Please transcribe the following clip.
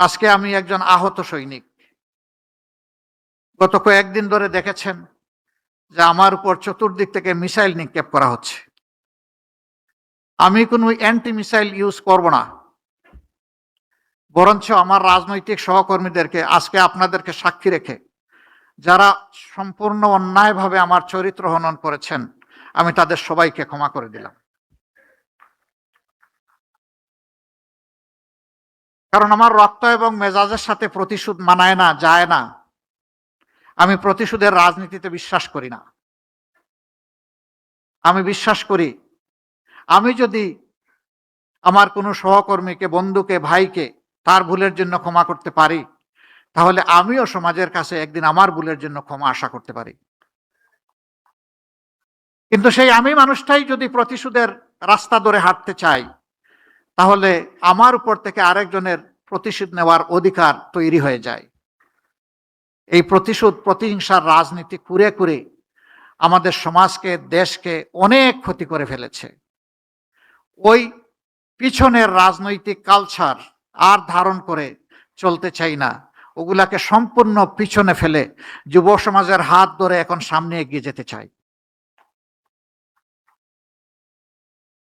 আজকে আমি একজন আহত সৈনিক। গত কয়েকদিন ধরে দেখেছেন যে আমার উপর চতুর্দিক থেকে মিসাইল নিক্ষেপ করা হচ্ছে। আমি কোনো অ্যান্টি মিসাইল ইউজ করব না, বরঞ্চ আমার রাজনৈতিক সহকর্মীদেরকে আজকে আপনাদেরকে সাক্ষী রেখে যারা সম্পূর্ণ অন্যায়ভাবে আমার চরিত্র হনন করেছেন, আমি তাদের সবাইকে ক্ষমা করে দিলাম। কারণ আমার রক্ত এবং মেজাজের সাথে প্রতিশোধ মানায় না, যায় না। আমি প্রতিশোধের রাজনীতিতে বিশ্বাস করি না। আমি বিশ্বাস করি আমি যদি আমার কোনো সহকর্মীকে, বন্ধুকে, ভাইকে তার ভুলের জন্য ক্ষমা করতে পারি, তাহলে আমিও সমাজের কাছে একদিন আমার ভুলের জন্য ক্ষমা আশা করতে পারি। কিন্তু সেই আমি মানুষটাই যদি প্রতিশোধের রাস্তা ধরে হাঁটতে চাই, তাহলে আমার উপর থেকে আরেকজনের প্রতিশোধ নেওয়ার অধিকার তৈরি হয়ে যায়। এই প্রতিশোধ, প্রতিহিংসার রাজনীতি করে করে আমাদের সমাজকে, দেশকে অনেক ক্ষতি করে ফেলেছে। ওই পিছনের রাজনৈতিক কালচার আর ধারণ করে চলতে চাই না। ওগুলাকে সম্পূর্ণ পিছনে ফেলে যুব সমাজের হাত ধরে এখন সামনে এগিয়ে যেতে চাই।